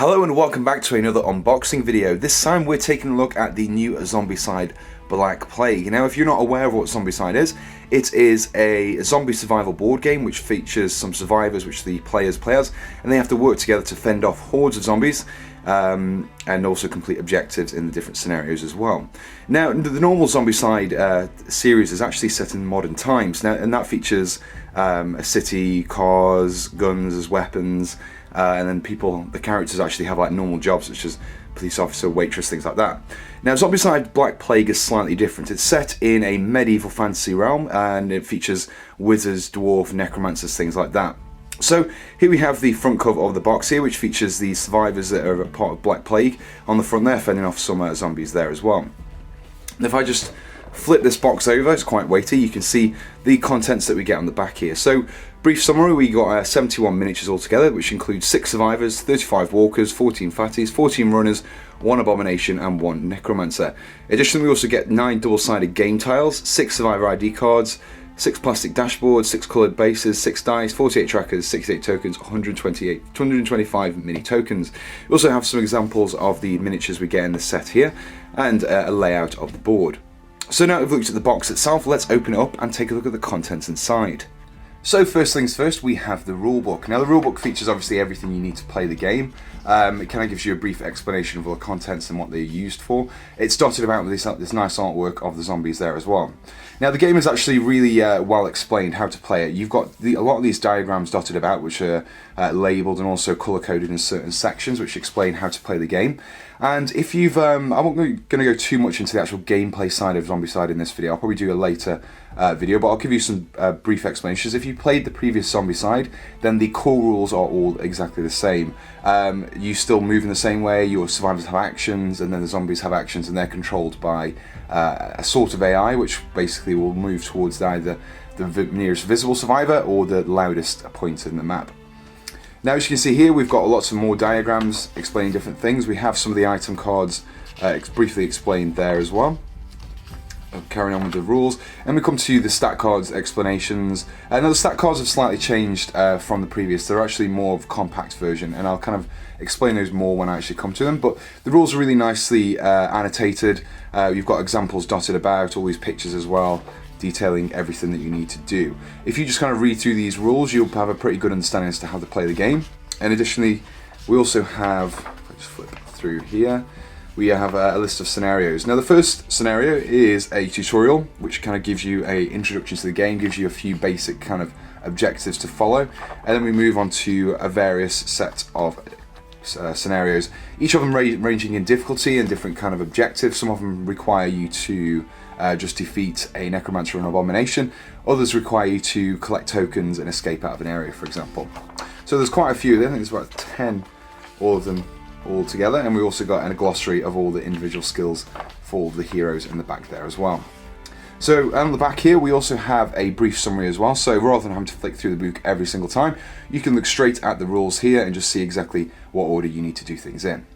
Hello and welcome back to another unboxing video. This time we're taking a look at the new Zombicide Black Plague. Now if you're not aware of what Zombicide is, it is a zombie survival board game which features some survivors which the players play as, and they have to work together to fend off hordes of zombies and also complete objectives in the different scenarios as well. Now the normal Zombicide series is actually set in modern times, now, and that features a city, cars, guns as weapons, and then the characters actually have like normal jobs such as police officer, waitress, things like that. Now Zombicide Black Plague is slightly different. It's set in a medieval fantasy realm and it features wizards, dwarf, necromancers, things like that. So here we have the front cover of the box here, which features the survivors that are a part of Black Plague on the front there, fending off some zombies there as well. And if I just flip this box over, it's quite weighty, you can see the contents that we get on the back here. So brief summary, we got 71 miniatures altogether, which includes 6 survivors, 35 walkers, 14 fatties, 14 runners, 1 abomination and 1 necromancer. Additionally, we also get 9 double-sided game tiles, 6 survivor ID cards, 6 plastic dashboards, 6 coloured bases, 6 dice, 48 trackers, 68 tokens, 225 mini tokens. We also have some examples of the miniatures we get in the set here, and a layout of the board. So now that we've looked at the box itself, let's open it up and take a look at the contents inside. So first things first, we have the rulebook. Now the rulebook features obviously everything you need to play the game. It kind of gives you a brief explanation of all the contents and what they're used for. It's dotted about with this nice artwork of the zombies there as well. Now the game is actually really well explained how to play it. You've got a lot of these diagrams dotted about which are labelled and also colour coded in certain sections which explain how to play the game. And if you've, I'm not going to go too much into the actual gameplay side of Zombicide in this video. I'll probably do a later video, but I'll give you some brief explanations. If you played the previous Zombicide, then the core rules are all exactly the same. You still move in the same way, your survivors have actions, and then the zombies have actions, and they're controlled by a sort of AI, which basically will move towards either the nearest visible survivor or the loudest pointer in the map. Now as you can see here, we've got lots of more diagrams explaining different things. We have some of the item cards briefly explained there as well. Carrying on with the rules, and we come to the stat cards explanations. Now the stat cards have slightly changed from the previous. They're actually more of a compact version, and I'll kind of explain those more when I actually come to them, but the rules are really nicely annotated. You've got examples dotted about, all these pictures as well, detailing everything that you need to do. If you just kind of read through these rules, you'll have a pretty good understanding as to how to play the game. And additionally, we also have, if I just flip through here, we have a list of scenarios. Now the first scenario is a tutorial, which kind of gives you an introduction to the game, gives you a few basic kind of objectives to follow, and then we move on to a various set of scenarios, each of them ranging in difficulty and different kind of objectives. Some of them require you to just defeat a necromancer or an abomination. Others require you to collect tokens and escape out of an area, for example. So there's quite a few there. I think there's about 10, all of them all together, and we also got a glossary of all the individual skills for the heroes in the back there as well. So on the back here we also have a brief summary as well, so rather than having to flick through the book every single time, you can look straight at the rules here and just see exactly what order you need to do things in.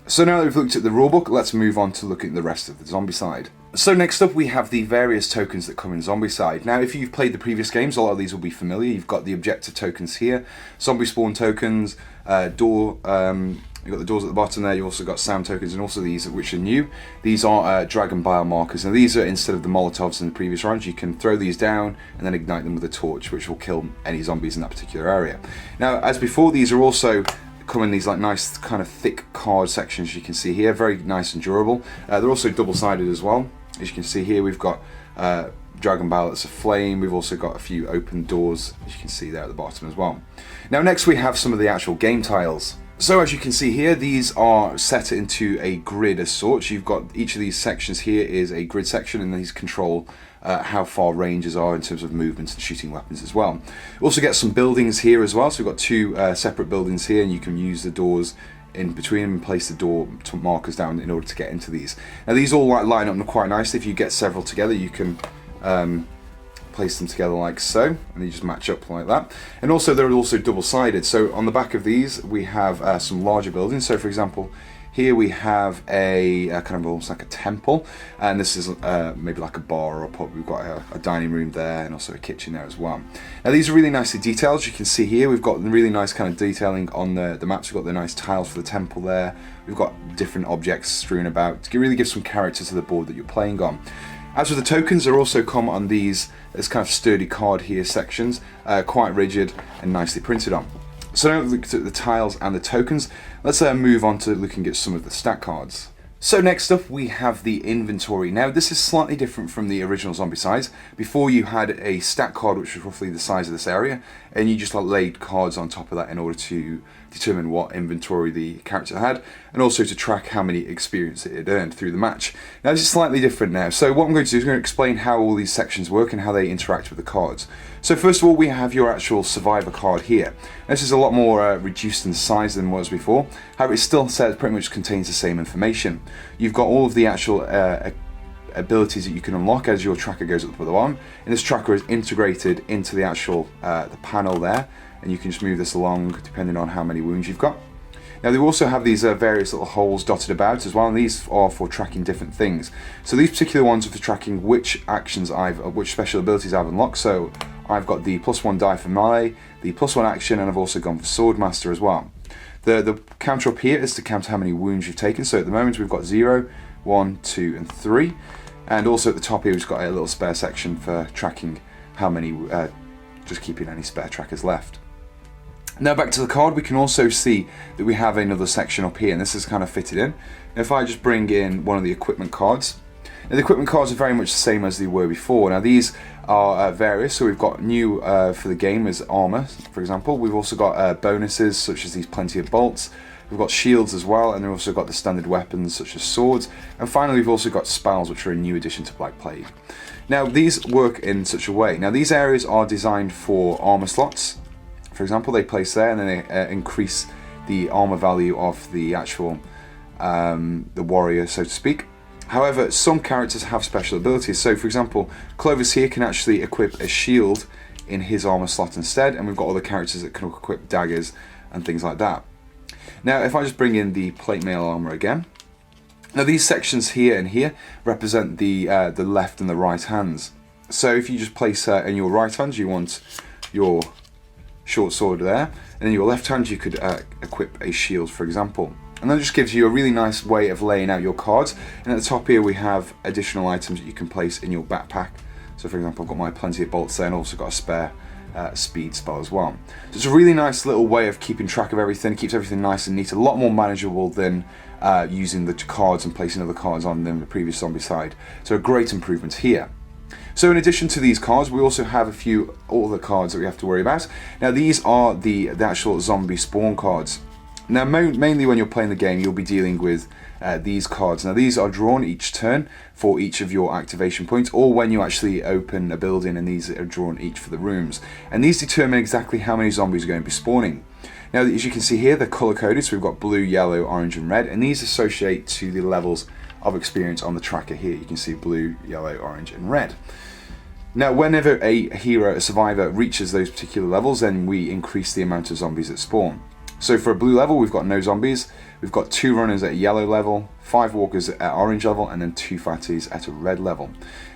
So now that we've looked at the rulebook, let's move on to looking at the rest of the Zombicide. So next up we have the various tokens that come in Zombicide. Now if you've played the previous games, a lot of these will be familiar. You've got the objective tokens here, zombie spawn tokens, you've got the doors at the bottom there, you've also got sound tokens, and also these which are new. These are dragon bile markers. Now these are, instead of the Molotovs in the previous rounds, you can throw these down and then ignite them with a torch, which will kill any zombies in that particular area. Now as before, these are also come in these like nice kind of thick card sections you can see here, very nice and durable. They're also double-sided as well. As you can see here, we've got dragon bile that's a flame. We've also got a few open doors, as you can see there at the bottom as well. Now next we have some of the actual game tiles. So as you can see here, these are set into a grid as such. You've got each of these sections here is a grid section, and these control how far ranges are in terms of movements and shooting weapons as well. We also get some buildings here as well, so we've got 2 separate buildings here, and you can use the doors in between them and place the door markers down in order to get into these. Now these all line up quite nicely. If you get several together, you can place them together like so, and they just match up like that. And also they're also double-sided, so on the back of these we have some larger buildings. So for example Here we have a kind of almost like a temple, and this is maybe like a bar or a pub. We've got a dining room there and also a kitchen there as well. Now these are really nicely detailed. You can see here we've got really nice kind of detailing on the maps. We've got the nice tiles for the temple there. We've got different objects strewn about to really give some character to the board that you're playing on. As with the tokens, they also come on these kind of sturdy card here sections, quite rigid and nicely printed on. So now we've looked at the tiles and the tokens, let's move on to looking at some of the stat cards. So next up we have the inventory. Now this is slightly different from the original Zombicide. Before you had a stat card which was roughly the size of this area, and you just laid cards on top of that in order to determine what inventory the character had, and also to track how many experience it had earned through the match. Now this is slightly different now. So what I'm going to do is I'm going to explain how all these sections work and how they interact with the cards. So first of all, we have your actual survivor card here. This is a lot more reduced in size than it was before. However, it still says pretty much contains the same information. You've got all of the actual abilities that you can unlock as your tracker goes up to the bottom, and this tracker is integrated into the actual the panel there, and you can just move this along depending on how many wounds you've got. Now they also have these various little holes dotted about as well, and these are for tracking different things. So these particular ones are for tracking which actions which special abilities I've unlocked. So I've got the +1 die for melee, the +1 action, and I've also gone for Swordmaster as well. The counter up here is to count how many wounds you've taken. So at the moment we've got 0, 1, 2, and 3. And also at the top here we've got a little spare section for tracking how many, just keeping any spare trackers left. Now back to the card, we can also see that we have another section up here, and this is kind of fitted in. If I just bring in one of the equipment cards, now the equipment cards are very much the same as they were before. Now these are various, so we've got new for the game as armor, for example. We've also got bonuses such as these plenty of bolts. We've got shields as well, and we've also got the standard weapons such as swords. And finally we've also got spells, which are a new addition to Black Plague. Now these work in such a way. Now these areas are designed for armor slots. For example, they place there and then they increase the armor value of the actual the warrior, so to speak. However, some characters have special abilities. So for example, Clovis here can actually equip a shield in his armor slot instead, and we've got other characters that can equip daggers and things like that. Now if I just bring in the plate mail armor again, now these sections here and here represent the left and the right hands. So if you just place in your right hand, you want your short sword there, and in your left hand you could equip a shield, for example. And that just gives you a really nice way of laying out your cards. And at the top here we have additional items that you can place in your backpack. So for example, I've got my plenty of bolts there, and also got a spare speed spell as well. So it's a really nice little way of keeping track of everything. Keeps everything nice and neat, a lot more manageable than using the cards and placing other cards on them in the previous Zombicide. So a great improvement here. So in addition to these cards, we also have a few other cards that we have to worry about. Now these are the actual zombie spawn cards. Now mainly when you're playing the game, you'll be dealing with these cards. Now these are drawn each turn for each of your activation points, or when you actually open a building, and these are drawn each for the rooms. And these determine exactly how many zombies are going to be spawning. Now as you can see here, they're color coded, so we've got blue, yellow, orange and red, and these associate to the levels of experience on the tracker here. You can see blue, yellow, orange and red. Now whenever a hero, a survivor, reaches those particular levels, then we increase the amount of zombies that spawn. So for a blue level we've got no zombies, we've got 2 runners at a yellow level, 5 walkers at orange level, and then 2 fatties at a red level.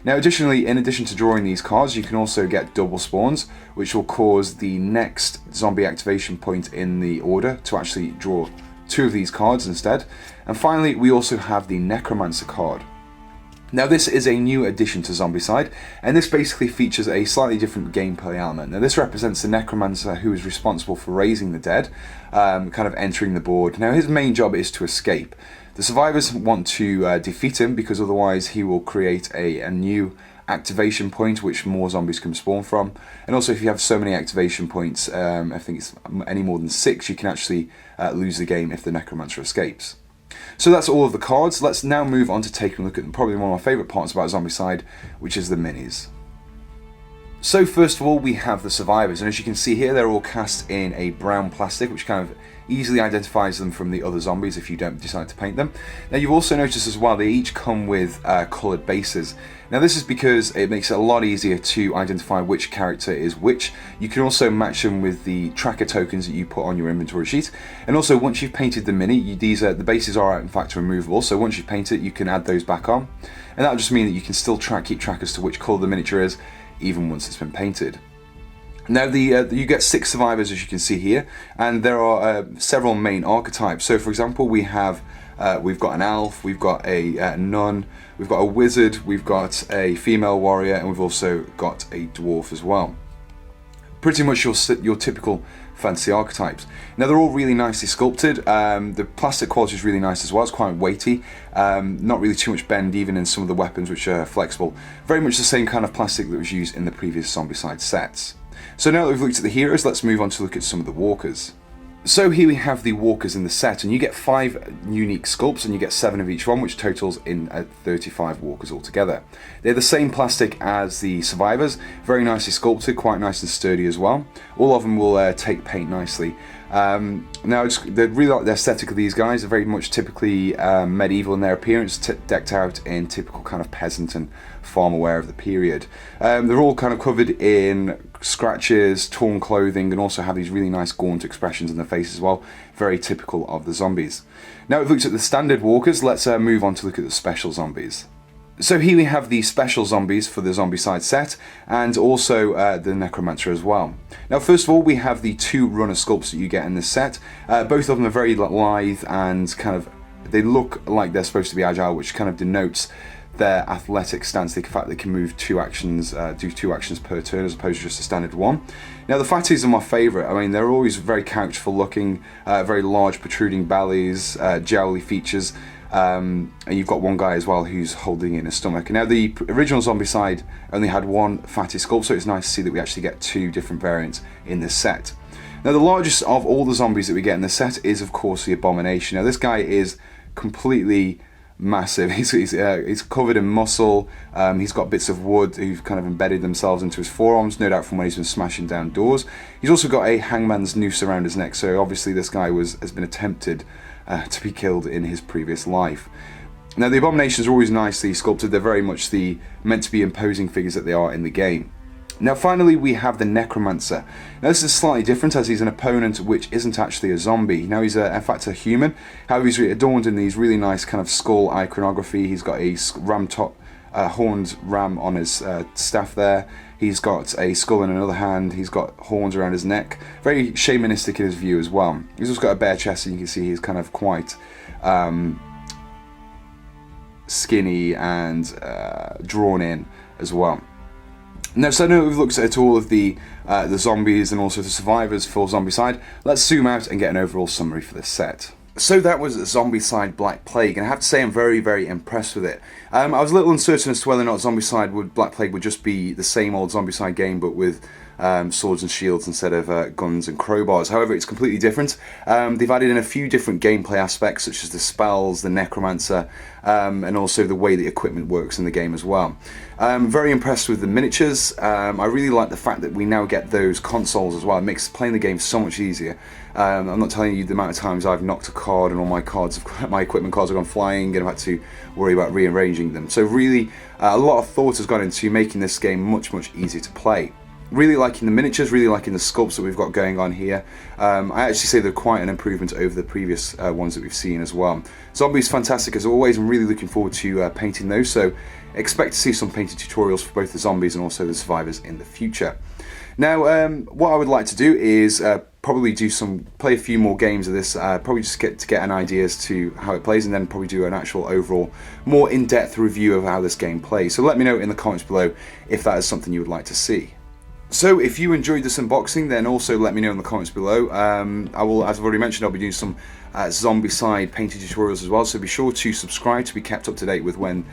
Now additionally, in addition to drawing these cards, you can also get double spawns, which will cause the next zombie activation point in the order to actually draw 2 of these cards instead. And finally we also have the Necromancer card. Now this is a new addition to Zombicide, and this basically features a slightly different gameplay element. Now this represents the Necromancer who is responsible for raising the dead, kind of entering the board. Now his main job is to escape. The survivors want to defeat him, because otherwise he will create a new activation point which more zombies can spawn from. And also if you have so many activation points, I think it's any more than 6, you can actually lose the game if the Necromancer escapes. So that's all of the cards. Let's now move on to taking a look at probably one of my favourite parts about Zombicide, which is the minis. So first of all, we have the survivors, and as you can see here, they're all cast in a brown plastic, which kind of easily identifies them from the other zombies if you don't decide to paint them. Now you've also noticed as well, they each come with coloured bases. Now this is because it makes it a lot easier to identify which character is which. You can also match them with the tracker tokens that you put on your inventory sheet, and also once you've painted the mini, the bases are in fact removable, so once you paint it you can add those back on, and that'll just mean that you can still keep track as to which colour the miniature is, even once it's been painted. Now you get 6 survivors, as you can see here, and there are several main archetypes. So for example, we've got an elf, we've got a nun, we've got a wizard, we've got a female warrior, and we've also got a dwarf as well. Pretty much your typical fantasy archetypes. Now they're all really nicely sculpted. The plastic quality is really nice as well. It's quite weighty. Not really too much bend even in some of the weapons, which are flexible. Very much the same kind of plastic that was used in the previous Zombicide sets. So now that we've looked at the heroes, let's move on to look at some of the walkers. So here we have the walkers in the set, and you get 5 unique sculpts, and you get 7 of each one, which totals in 35 walkers altogether. They're the same plastic as the survivors, very nicely sculpted, quite nice and sturdy as well. All of them will take paint nicely. Now, they really like the aesthetic of these guys. They're very much typically medieval in their appearance, decked out in typical kind of peasant and farmer wear of the period. They're all kind of covered in scratches, torn clothing, and also have these really nice gaunt expressions in their face as well, very typical of the zombies. Now we've looked at the standard walkers, let's move on to look at the special zombies. So here we have the special zombies for the Zombicide set, and also the Necromancer as well. Now first of all, we have the 2 runner sculpts that you get in this set. Both of them are very lithe and kind of, they look like they're supposed to be agile, which kind of denotes their athletic stance. The fact they can move 2 actions, do 2 actions per turn as opposed to just a standard one. Now the fatties are my favourite. I mean, they're always very couchful looking, very large protruding bellies, jowly features. And you've got one guy as well who's holding in his stomach. Now the original Zombicide only had 1 fatty sculpt, so it's nice to see that we actually get 2 different variants in this set. Now the largest of all the zombies that we get in this set is of course the Abomination. Now this guy is completely massive. He's covered in muscle. He's got bits of wood who've kind of embedded themselves into his forearms, no doubt from when he's been smashing down doors. He's also got a hangman's noose around his neck, so obviously this guy has been attempted to be killed in his previous life. Now the Abominations are always nicely sculpted. They're very much meant to be imposing figures that they are in the game. Now finally we have the Necromancer. Now this is slightly different, as he's an opponent which isn't actually a zombie. Now he's in fact a human. However, he's adorned in these really nice kind of skull iconography. He's got a horned ram on his staff there. He's got a skull in another hand. He's got horns around his neck. Very shamanistic in his view as well. He's also got a bare chest, and you can see he's kind of quite skinny and drawn in as well. Now, so now we've looked at all of the zombies and also the survivors for Zombicide, let's zoom out and get an overall summary for this set. So that was Zombicide Black Plague, and I have to say I'm very, very impressed with it. I was a little uncertain as to whether or not Black Plague would just be the same old Zombicide game, but with swords and shields instead of guns and crowbars. However, it's completely different. They've added in a few different gameplay aspects, such as the spells, the Necromancer, and also the way the equipment works in the game as well. Very impressed with the miniatures. I really like the fact that we now get those consoles as well. It makes playing the game so much easier. I'm not telling you the amount of times I've knocked a card and all my equipment cards have gone flying, and I've had to worry about rearranging them. So really, a lot of thought has gone into making this game much, much easier to play. Really liking the miniatures, really liking the sculpts that we've got going on here. I actually say they're quite an improvement over the previous ones that we've seen as well. Zombies fantastic as always. I'm really looking forward to painting those, so expect to see some painting tutorials for both the zombies and also the survivors in the future. Now, what I would like to do is probably play a few more games of this, probably just to get an idea as to how it plays, and then probably do an actual overall more in-depth review of how this game plays. So let me know in the comments below if that is something you would like to see. So if you enjoyed this unboxing, then also let me know in the comments below. I will, as I've already mentioned, I'll be doing some Zombicide painting tutorials as well, so be sure to subscribe to be kept up to date with when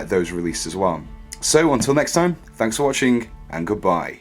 those are released as well. So until next time, thanks for watching and goodbye.